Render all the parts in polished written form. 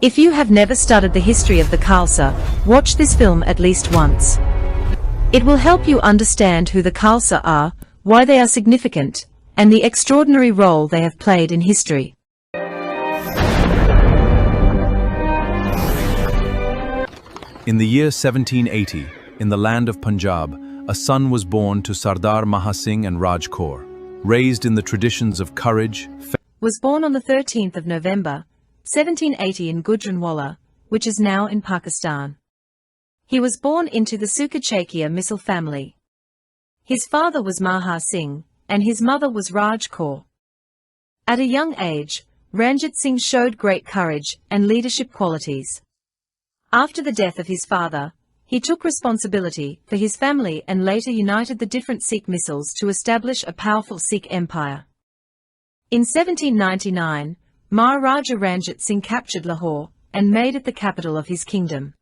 If you have never studied the history of the Khalsa, watch this film at least once. It will help you understand who the Khalsa are, why they are significant, and the extraordinary role they have played in history. In the year 1780, in the land of Punjab, a son was born to Sardar Mahasingh and Raj Kaur. Raised in the traditions of courage, Was born on the 13th of November, 1780 in Gujranwala, which is now in Pakistan. He was born into the Sukachakia Misl family. His father was Maha Singh, and his mother was Raj Kaur. At a young age, Ranjit Singh showed great courage and leadership qualities. After the death of his father, he took responsibility for his family and later united the different Sikh misls to establish a powerful Sikh empire. In 1799, Maharaja Ranjit Singh captured Lahore and made it the capital of his kingdom.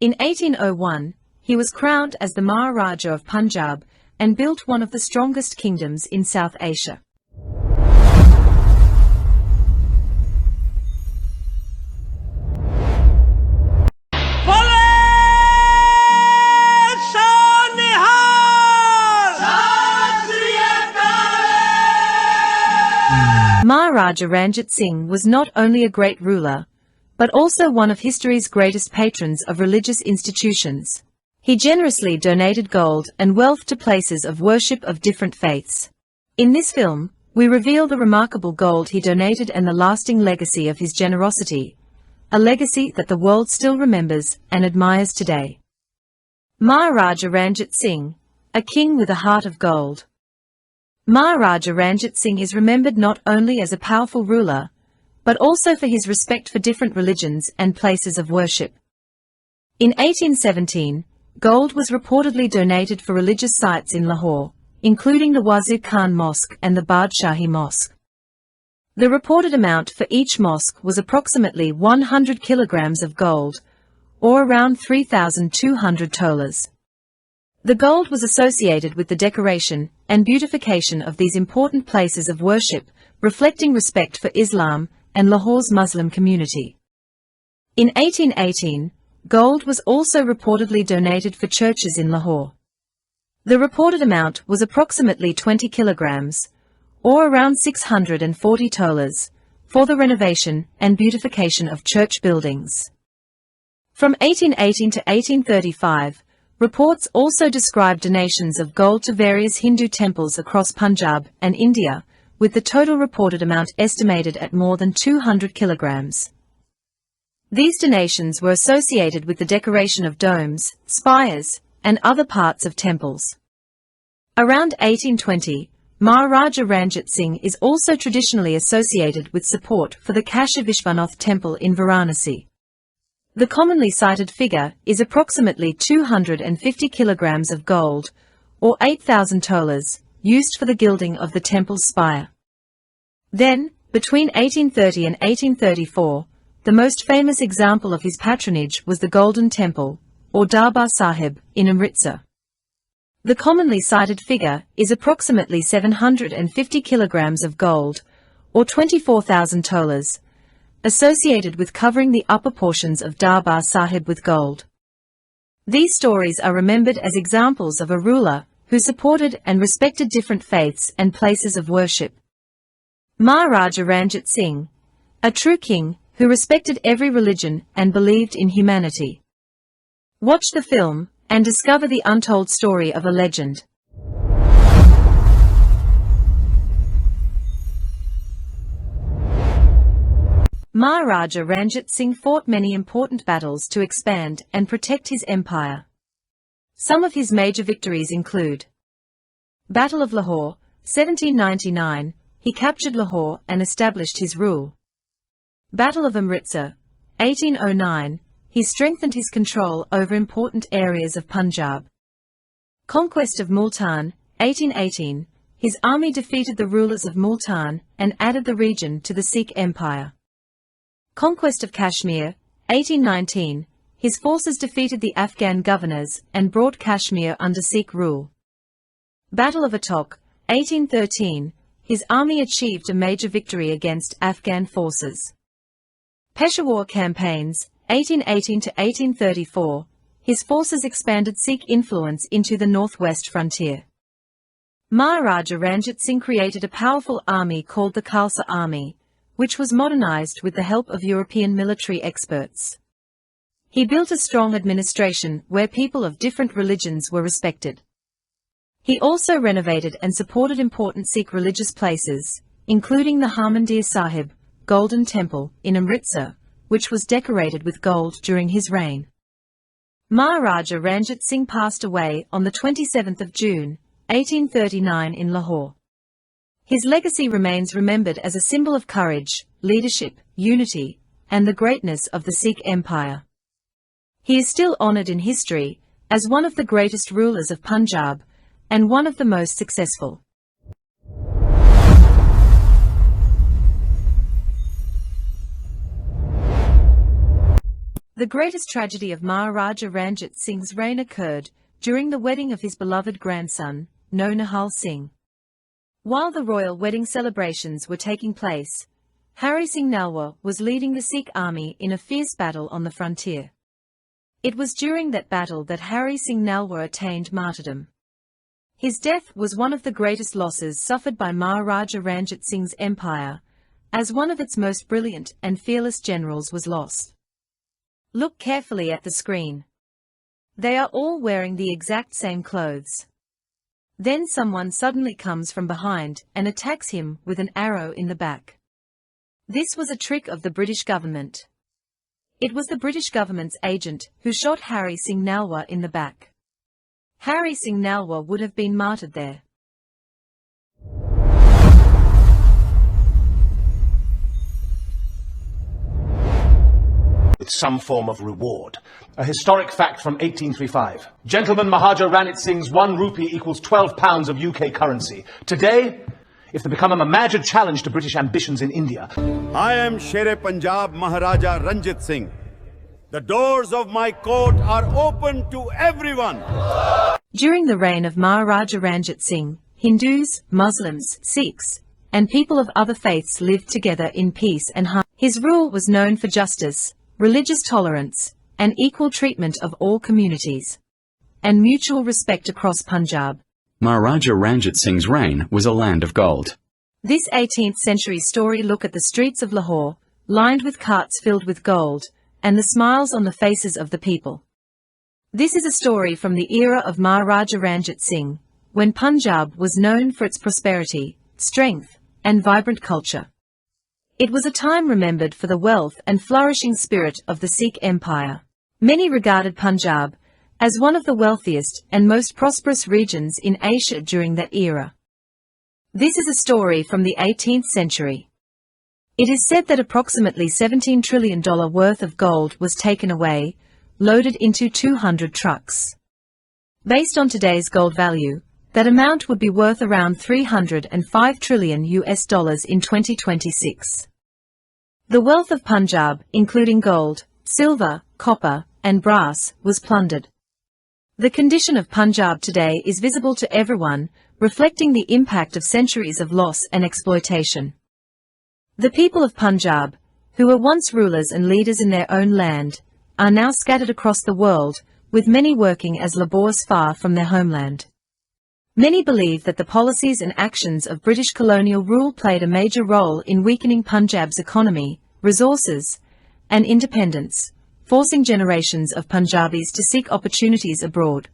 In 1801, he was crowned as the Maharaja of Punjab and built one of the strongest kingdoms in South Asia. Maharaja Ranjit Singh was not only a great ruler, but also one of history's greatest patrons of religious institutions. He generously donated gold and wealth to places of worship of different faiths. In this film, we reveal the remarkable gold he donated and the lasting legacy of his generosity, a legacy that the world still remembers and admires today. Maharaja Ranjit Singh, a king with a heart of gold. Maharaja Ranjit Singh is remembered not only as a powerful ruler, but also for his respect for different religions and places of worship. In 1817, gold was reportedly donated for religious sites in Lahore, including the Wazir Khan Mosque and the Badshahi Mosque. The reported amount for each mosque was approximately 100 kilograms of gold, or around 3,200 tolas. The gold was associated with the decoration and beautification of these important places of worship, reflecting respect for Islam and Lahore's Muslim community. In 1818, gold was also reportedly donated for churches in Lahore. The reported amount was approximately 20 kilograms, or around 640 tolas, for the renovation and beautification of church buildings. From 1818 to 1835, reports also describe donations of gold to various Hindu temples across Punjab and India, with the total reported amount estimated at more than 200 kilograms. These donations were associated with the decoration of domes, spires, and other parts of temples. Around 1820, Maharaja Ranjit Singh is also traditionally associated with support for the Kashi Vishwanath temple in Varanasi. The commonly cited figure is approximately 250 kilograms of gold, or 8,000 tolas, used for the gilding of the temple's spire. Then, between 1830 and 1834, the most famous example of his patronage was the Golden Temple, or Darbar Sahib, in Amritsar. The commonly cited figure is approximately 750 kilograms of gold, or 24,000 tolas, associated with covering the upper portions of Darbar Sahib with gold. These stories are remembered as examples of a ruler who supported and respected different faiths and places of worship. Maharaja Ranjit Singh, a true king who respected every religion and believed in humanity. Watch the film and discover the untold story of a legend. Maharaja Ranjit Singh fought many important battles to expand and protect his empire. Some of his major victories include Battle of Lahore, 1799, he captured Lahore and established his rule. Battle of Amritsar, 1809, he strengthened his control over important areas of Punjab. Conquest of Multan, 1818, his army defeated the rulers of Multan and added the region to the Sikh Empire. Conquest of Kashmir, 1819, his forces defeated the Afghan governors and brought Kashmir under Sikh rule. Battle of Attock, 1813, his army achieved a major victory against Afghan forces. Peshawar campaigns, 1818 to 1834, his forces expanded Sikh influence into the northwest frontier. Maharaja Ranjit Singh created a powerful army called the Khalsa army, which was modernized with the help of European military experts. He built a strong administration where people of different religions were respected. He also renovated and supported important Sikh religious places, including the Harmandir Sahib, Golden Temple, in Amritsar, which was decorated with gold during his reign. Maharaja Ranjit Singh passed away on the 27th of June, 1839 in Lahore. His legacy remains remembered as a symbol of courage, leadership, unity, and the greatness of the Sikh Empire. He is still honored in history as one of the greatest rulers of Punjab and one of the most successful. The greatest tragedy of Maharaja Ranjit Singh's reign occurred during the wedding of his beloved grandson, Nonihal Singh. While the royal wedding celebrations were taking place, Hari Singh Nalwar was leading the Sikh army in a fierce battle on the frontier. It was during that battle that Hari Singh Nalwar attained martyrdom. His death was one of the greatest losses suffered by Maharaja Ranjit Singh's empire, as one of its most brilliant and fearless generals was lost. Look carefully at the screen. They are all wearing the exact same clothes. Then someone suddenly comes from behind and attacks him with an arrow in the back. This was a trick of the British government. It was the British government's agent who shot Hari Singh Nalwar in the back. Hari Singh Nalwar would have been martyred there. With some form of reward. A historic fact from 1835. Gentleman Maharaja Ranjit Singh's 1 rupee equals 12 pounds of UK currency. Today, if they become a major challenge to British ambitions in India. I am Sher Punjab Maharaja Ranjit Singh. The doors of my court are open to everyone. During the reign of Maharaja Ranjit Singh, Hindus, Muslims, Sikhs, and people of other faiths lived together in peace and harmony. His rule was known for justice, religious tolerance, and equal treatment of all communities, and mutual respect across Punjab. Maharaja Ranjit Singh's reign was a land of gold. This 18th century story look at the streets of Lahore, lined with carts filled with gold, and the smiles on the faces of the people. This is a story from the era of Maharaja Ranjit Singh, when Punjab was known for its prosperity, strength, and vibrant culture. It was a time remembered for the wealth and flourishing spirit of the Sikh Empire. Many regarded Punjab as one of the wealthiest and most prosperous regions in Asia during that era. This is a story from the 18th century. It is said that approximately $17 trillion worth of gold was taken away, loaded into 200 trucks. Based on today's gold value, that amount would be worth around $305 trillion in 2026. The wealth of Punjab, including gold, silver, copper, and brass, was plundered. The condition of Punjab today is visible to everyone, reflecting the impact of centuries of loss and exploitation. The people of Punjab, who were once rulers and leaders in their own land, are now scattered across the world, with many working as labourers far from their homeland. Many believe that the policies and actions of British colonial rule played a major role in weakening Punjab's economy, resources, and independence, forcing generations of Punjabis to seek opportunities abroad.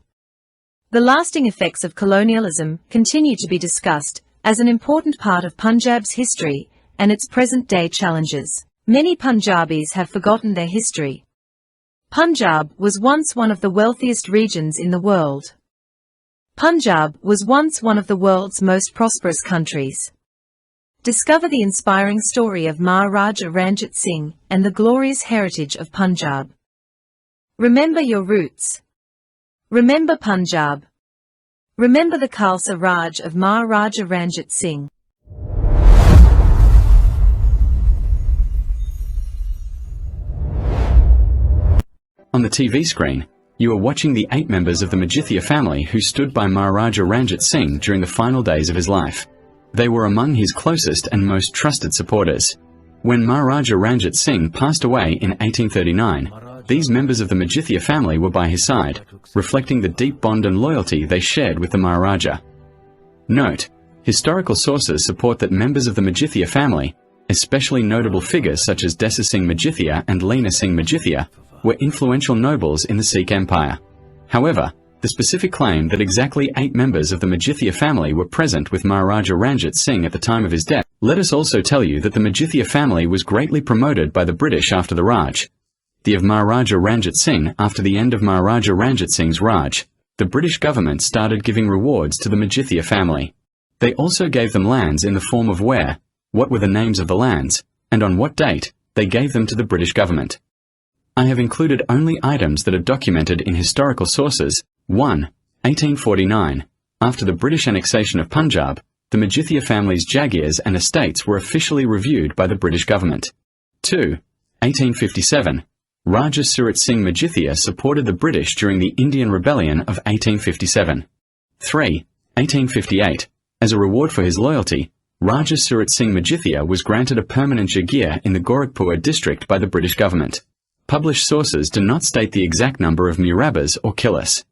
The lasting effects of colonialism continue to be discussed as an important part of Punjab's history and its present-day challenges. Many Punjabis have forgotten their history. Punjab was once one of the wealthiest regions in the world. Punjab was once one of the world's most prosperous countries. Discover the inspiring story of Maharaja Ranjit Singh and the glorious heritage of Punjab. Remember your roots. Remember Punjab. Remember the Khalsa Raj of Maharaja Ranjit Singh. On the TV screen, you are watching the 8 members of the Majithia family who stood by Maharaja Ranjit Singh during the final days of his life. They were among his closest and most trusted supporters. When Maharaja Ranjit Singh passed away in 1839, these members of the Majithia family were by his side, reflecting the deep bond and loyalty they shared with the Maharaja. Note: historical sources support that members of the Majithia family, especially notable figures such as Desa Singh Majithia and Leena Singh Majithia, were influential nobles in the Sikh Empire. However, the specific claim that exactly 8 members of the Majithia family were present with Maharaja Ranjit Singh at the time of his death. Let us also tell you that the Majithia family was greatly promoted by the British after the Raj. Of Maharaja Ranjit Singh. After the end of Maharaja Ranjit Singh's Raj, the British government started giving rewards to the Majithia family. They also gave them lands in the form of where, what were the names of the lands, and on what date they gave them to the British government. I have included only items that are documented in historical sources. 1. 1849. After the British annexation of Punjab, the Majithia family's Jagirs and estates were officially reviewed by the British government. 2. 1857. Raja Surat Singh Majithia supported the British during the Indian Rebellion of 1857. 3. 1858. As a reward for his loyalty, Raja Surat Singh Majithia was granted a permanent Jagir in the Gorakhpur district by the British government. Published sources do not state the exact number of Murabas or Killis.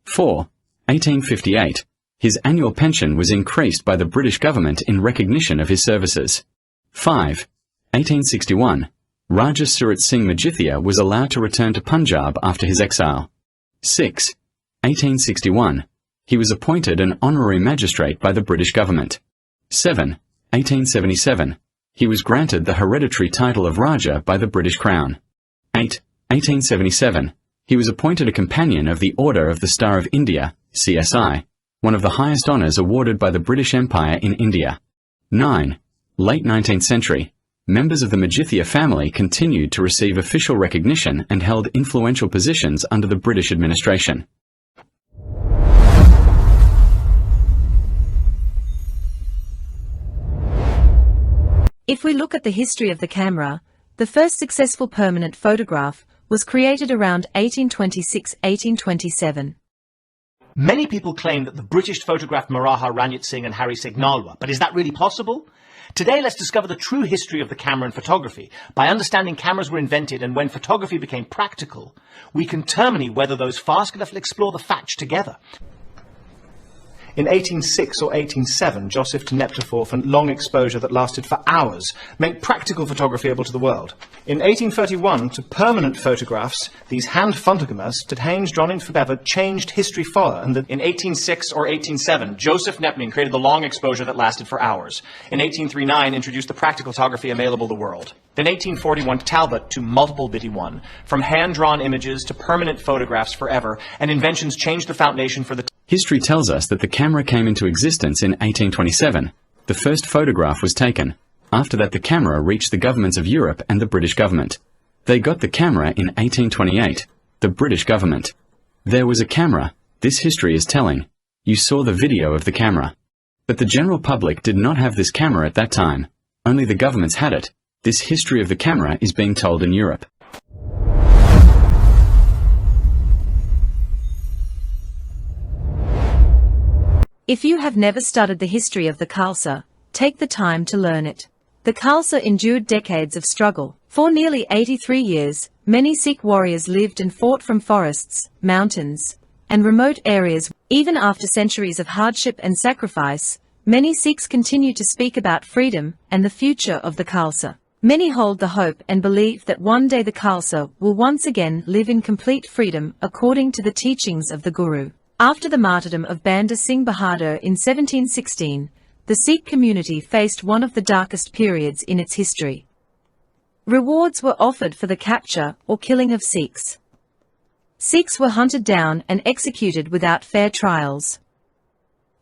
4. 1858. His annual pension was increased by the British government in recognition of his services. 5. 1861. Raja Surat Singh Majithia was allowed to return to Punjab after his exile. 6. 1861. He was appointed an honorary magistrate by the British government. 7. 1877. He was granted the hereditary title of Raja by the British Crown. 8. 1877. He was appointed a Companion of the Order of the Star of India, CSI, one of the highest honours awarded by the British Empire in India. 9. Late 19th century. Members of the Majithia family continued to receive official recognition and held influential positions under the British administration. If we look at the history of the camera, the first successful permanent photograph was created around 1826-1827. Many people claim that the British photographed Maharaja Ranjit Singh and Hari Singh Nalwa, but is that really possible? Today, let's discover the true history of the camera and photography. By understanding cameras were invented and when photography became practical, we can determine whether those fast enough to explore the facts together. In 1806 or 1807, Joseph Tneptefort and long exposure that lasted for hours made practical photography able to the world. In 1831, to permanent photographs, these hand photographs that Haynes drawn in forever changed history for, and in 1806 or 1807, Joseph Nepmin created the long exposure that lasted for hours. In 1839, introduced the practical photography available to the world. In 1841, Talbot to multiple bitty one, from hand-drawn images to permanent photographs forever, and inventions changed the foundation for the History tells us that the camera came into existence in 1827. The first photograph was taken. After that, the camera reached the governments of Europe and the British government. They got the camera in 1828, the British government. There was a camera, this history is telling. You saw the video of the camera. But the general public did not have this camera at that time. Only the governments had it. This history of the camera is being told in Europe. If you have never studied the history of the Khalsa, take the time to learn it. The Khalsa endured decades of struggle. For nearly 83 years, many Sikh warriors lived and fought from forests, mountains, and remote areas. Even after centuries of hardship and sacrifice, many Sikhs continue to speak about freedom and the future of the Khalsa. Many hold the hope and believe that one day the Khalsa will once again live in complete freedom according to the teachings of the Guru. After the martyrdom of Banda Singh Bahadur in 1716, the Sikh community faced one of the darkest periods in its history. Rewards were offered for the capture or killing of Sikhs. Sikhs were hunted down and executed without fair trials.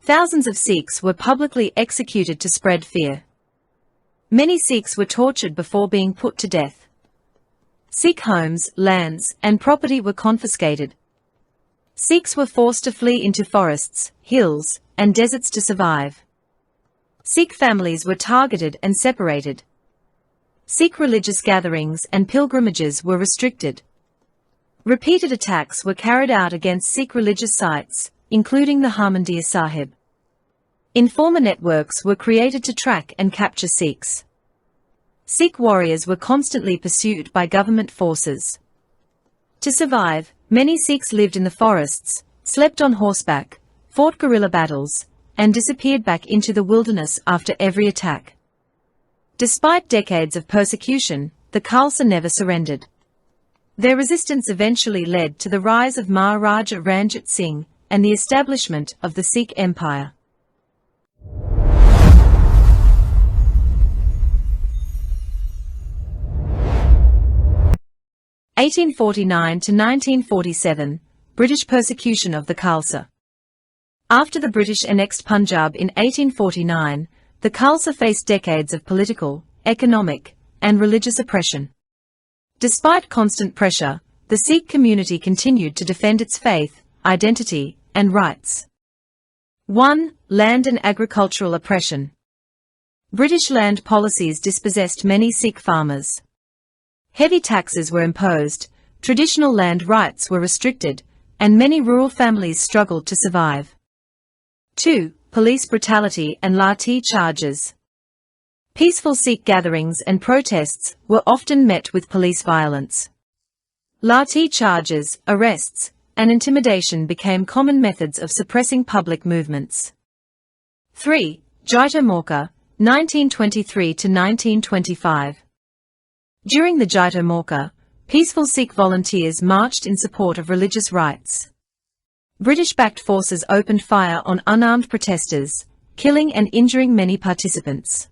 Thousands of Sikhs were publicly executed to spread fear. Many Sikhs were tortured before being put to death. Sikh homes, lands, and property were confiscated. Sikhs were forced to flee into forests, hills, and deserts to survive. Sikh families were targeted and separated. Sikh religious gatherings and pilgrimages were restricted. Repeated attacks were carried out against Sikh religious sites, including the Harmandir Sahib. Informer networks were created to track and capture Sikhs. Sikh warriors were constantly pursued by government forces. To survive, many Sikhs lived in the forests, slept on horseback, fought guerrilla battles, and disappeared back into the wilderness after every attack. Despite decades of persecution, the Khalsa never surrendered. Their resistance eventually led to the rise of Maharaja Ranjit Singh and the establishment of the Sikh Empire. (1849 to 1947) British persecution of the Khalsa. After the British annexed Punjab in 1849, the Khalsa faced decades of political, economic, and religious oppression. Despite constant pressure, the Sikh community continued to defend its faith, identity, and rights. 1. Land and agricultural oppression. British land policies dispossessed many Sikh farmers. Heavy taxes were imposed, traditional land rights were restricted, and many rural families struggled to survive. 2. Police brutality and lathi charges. Peaceful Sikh gatherings and protests were often met with police violence. Lathi charges, arrests, and intimidation became common methods of suppressing public movements. 3. Jaito Morcha, 1923 to 1925. During the Jaito Morcha, peaceful Sikh volunteers marched in support of religious rights. British-backed forces opened fire on unarmed protesters, killing and injuring many participants.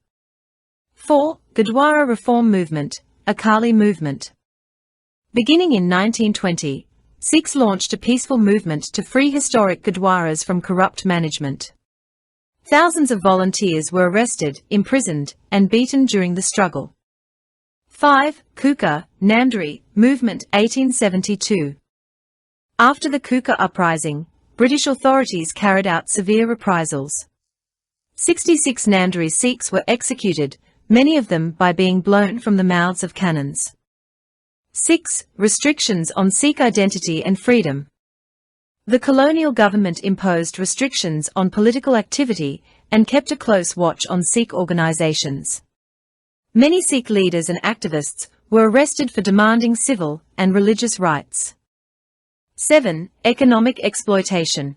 4. Gurdwara Reform Movement, Akali Movement. Beginning in 1920, Sikhs launched a peaceful movement to free historic Gurdwaras from corrupt management. Thousands of volunteers were arrested, imprisoned, and beaten during the struggle. 5. Kuka, Namdari, Movement, 1872. After the Kuka uprising, British authorities carried out severe reprisals. 66 Namdari Sikhs were executed, many of them by being blown from the mouths of cannons. 6. Restrictions on Sikh identity and freedom. The colonial government imposed restrictions on political activity and kept a close watch on Sikh organizations. Many Sikh leaders and activists were arrested for demanding civil and religious rights. 7. Economic exploitation.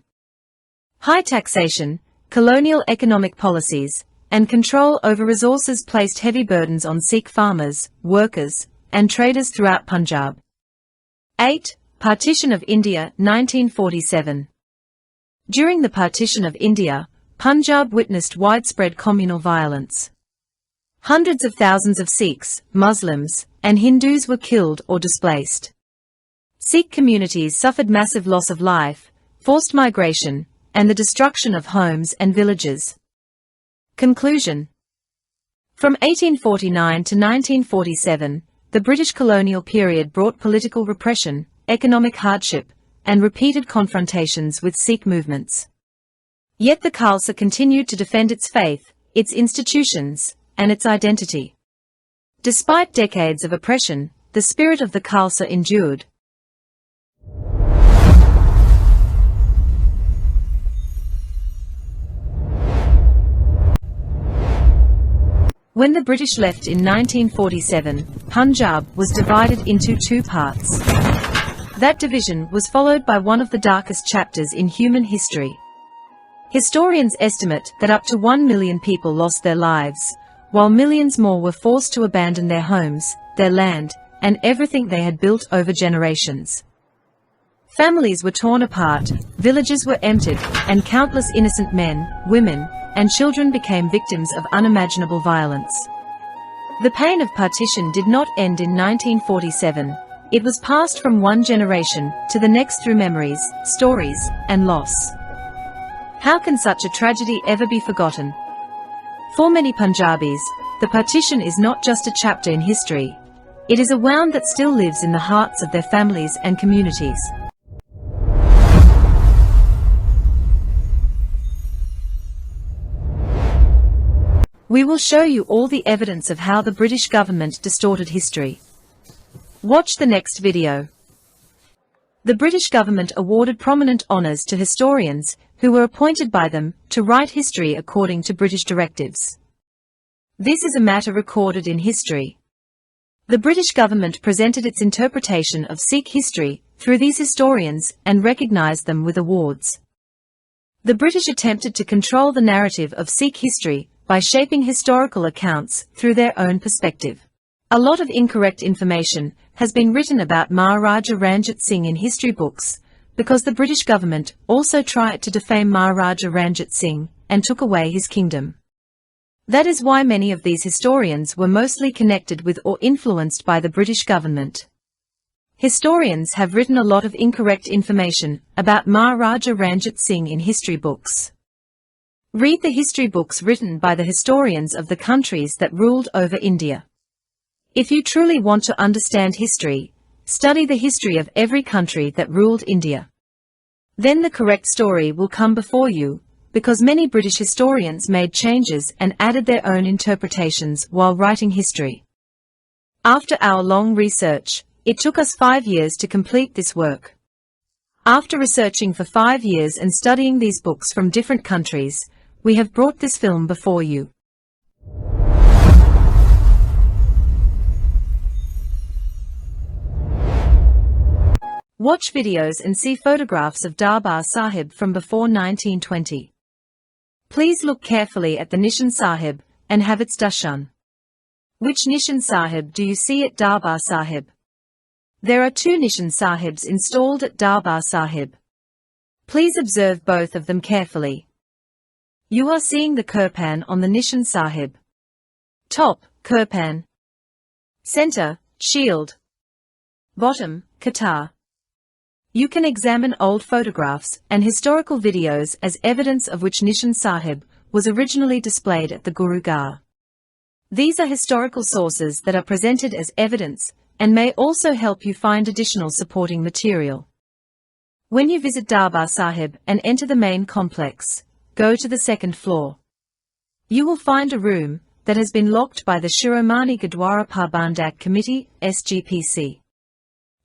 High taxation, colonial economic policies, and control over resources placed heavy burdens on Sikh farmers, workers, and traders throughout Punjab. 8. Partition of India, 1947. During the partition of India, Punjab witnessed widespread communal violence. Hundreds of thousands of Sikhs, Muslims, and Hindus were killed or displaced. Sikh communities suffered massive loss of life, forced migration, and the destruction of homes and villages. Conclusion. From 1849 to 1947, the British colonial period brought political repression, economic hardship, and repeated confrontations with Sikh movements. Yet the Khalsa continued to defend its faith, its institutions, and its identity. Despite decades of oppression, the spirit of the Khalsa endured. When the British left in 1947, Punjab was divided into two parts. That division was followed by one of the darkest chapters in human history. Historians estimate that up to 1 million people lost their lives, while millions more were forced to abandon their homes, their land, and everything they had built over generations. Families were torn apart, villages were emptied, and countless innocent men, women, and children became victims of unimaginable violence. The pain of partition did not end in 1947. It was passed from one generation to the next through memories, stories, and loss. How can such a tragedy ever be forgotten? For many Punjabis, the partition is not just a chapter in history. It is a wound that still lives in the hearts of their families and communities. We will show you all the evidence of how the British government distorted history. Watch the next video. The British government awarded prominent honours to historians who were appointed by them to write history according to British directives. This is a matter recorded in history. The British government presented its interpretation of Sikh history through these historians and recognized them with awards. The British attempted to control the narrative of Sikh history by shaping historical accounts through their own perspective. A lot of incorrect information has been written about Maharaja Ranjit Singh in history books, because the British government also tried to defame Maharaja Ranjit Singh and took away his kingdom. That is why many of these historians were mostly connected with or influenced by the British government. Historians have written a lot of incorrect information about Maharaja Ranjit Singh in history books. Read the history books written by the historians of the countries that ruled over India. If you truly want to understand history, study the history of every country that ruled India. Then the correct story will come before you, because many British historians made changes and added their own interpretations while writing history. After our long research, it took us 5 years to complete this work. After researching for 5 years and studying these books from different countries, we have brought this film before you. Watch videos and see photographs of Darbar Sahib from before 1920. Please look carefully at the Nishan Sahib and have its darshan. Which Nishan Sahib do you see at Darbar Sahib? There are 2 Nishan Sahibs installed at Darbar Sahib. Please observe both of them carefully. You are seeing the kirpan on the Nishan Sahib. Top, kirpan. Center, shield. Bottom, Qatar. You can examine old photographs and historical videos as evidence of which Nishan Sahib was originally displayed at the Guru Gar. These are historical sources that are presented as evidence and may also help you find additional supporting material. When you visit Darbar Sahib and enter the main complex, go to the 2nd floor. You will find a room that has been locked by the Shiromani Gurdwara Parbandhak Committee, SGPC.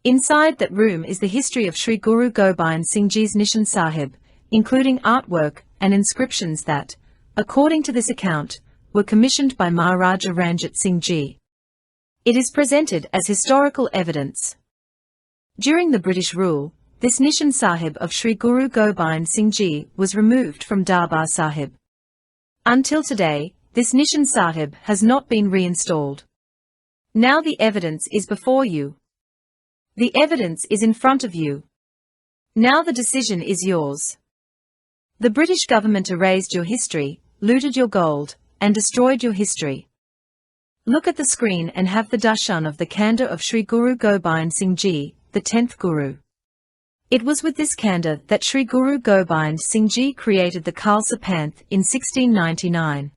Inside that room is the history of Sri Guru Gobind Singh Ji's Nishan Sahib, including artwork and inscriptions that, according to this account, were commissioned by Maharaja Ranjit Singh Ji. It is presented as historical evidence. During the British rule, this Nishan Sahib of Sri Guru Gobind Singh Ji was removed from Darbar Sahib. Until today, this Nishan Sahib has not been reinstalled. Now the evidence is before you. The evidence is in front of you. Now the decision is yours. The British government erased your history, looted your gold, and destroyed your history. Look at the screen and have the darshan of the Kanda of Sri Guru Gobind Singh Ji, the 10th Guru. It was with this Kanda that Sri Guru Gobind Singh Ji created the Khalsa Panth in 1699.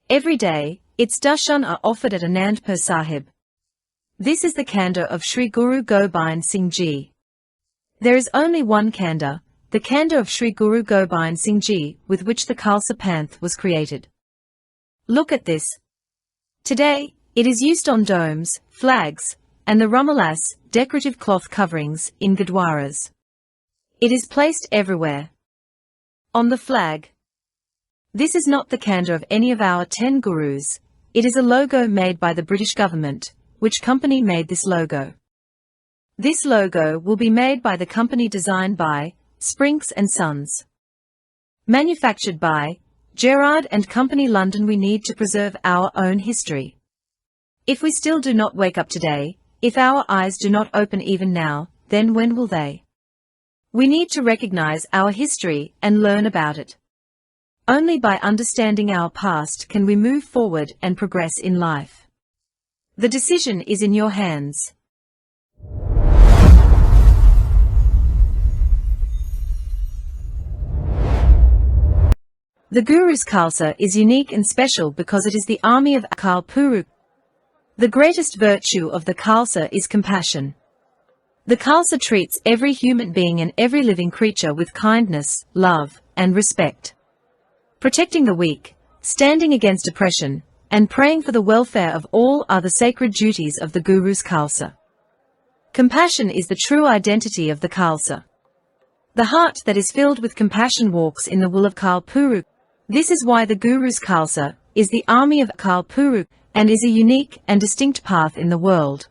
Every day, its darshan are offered at Anandpur Sahib. This is the Kanda of Sri Guru Gobind Singh Ji. There is only one Kanda, the Kanda of Sri Guru Gobind Singh Ji, with which the Khalsa Panth was created. Look at this. Today, it is used on domes, flags, and the rumalas, decorative cloth coverings, in Gurdwaras. It is placed everywhere. On the flag. This is not the Kanda of any of our 10 Gurus. It is a logo made by the British government. Which company made this logo? This logo will be made by the company designed by Sprinks and Sons. Manufactured by Gerard and Company London. We need to preserve our own history. If we still do not wake up today, if our eyes do not open even now, then when will they? We need to recognize our history and learn about it. Only by understanding our past can we move forward and progress in life. The decision is in your hands. The Guru's Khalsa is unique and special because it is the army of Akal Purukh. The greatest virtue of the Khalsa is compassion. The Khalsa treats every human being and every living creature with kindness, love, and respect. Protecting the weak, standing against oppression, and praying for the welfare of all are the sacred duties of the Guru's Khalsa. Compassion is the true identity of the Khalsa. The heart that is filled with compassion walks in the will of Akal Purukh. This is why the Guru's Khalsa is the army of Akal Purukh and is a unique and distinct path in the world.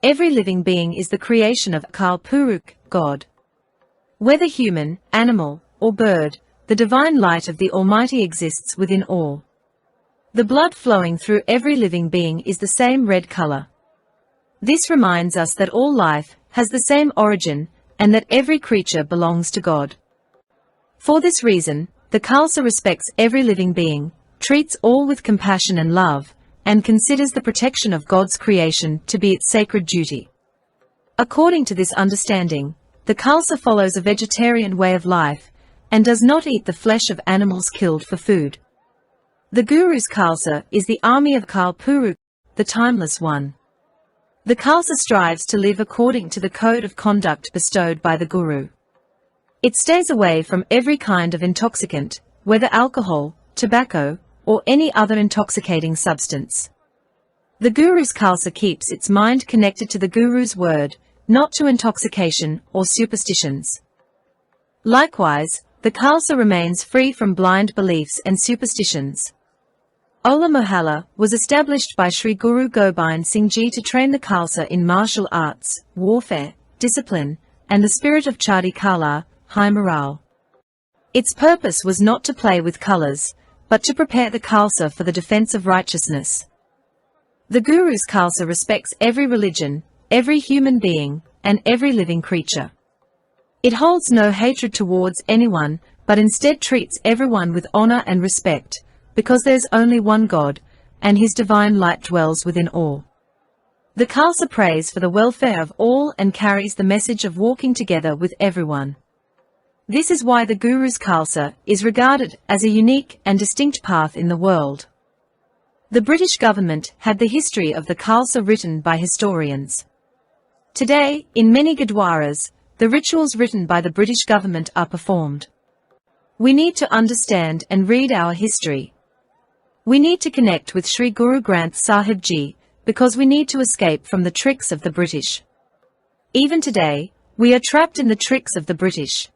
Every living being is the creation of Akal Purukh, God. Whether human, animal, or bird, the divine light of the Almighty exists within all. The blood flowing through every living being is the same red color. This reminds us that all life has the same origin and that every creature belongs to God. For this reason, the Khalsa respects every living being, treats all with compassion and love, and considers the protection of God's creation to be its sacred duty. According to this understanding, the Khalsa follows a vegetarian way of life and does not eat the flesh of animals killed for food. The Guru's Khalsa is the army of Akal Purukh, the timeless one. The Khalsa strives to live according to the code of conduct bestowed by the Guru. It stays away from every kind of intoxicant, whether alcohol, tobacco, or any other intoxicating substance. The Guru's Khalsa keeps its mind connected to the Guru's word, not to intoxication or superstitions. Likewise, the Khalsa remains free from blind beliefs and superstitions. Hola Mohalla was established by Sri Guru Gobind Singh Ji to train the Khalsa in martial arts, warfare, discipline, and the spirit of Chadi Kala, high morale. Its purpose was not to play with colors, but to prepare the Khalsa for the defense of righteousness. The Guru's Khalsa respects every religion, every human being, and every living creature. It holds no hatred towards anyone, but instead treats everyone with honor and respect, because there's only one God, and His divine light dwells within all. The Khalsa prays for the welfare of all and carries the message of walking together with everyone. This is why the Guru's Khalsa is regarded as a unique and distinct path in the world. The British government had the history of the Khalsa written by historians. Today, in many Gurdwaras, the rituals written by the British government are performed. We need to understand and read our history. We need to connect with Sri Guru Granth Sahib Ji, because we need to escape from the tricks of the British. Even today, we are trapped in the tricks of the British.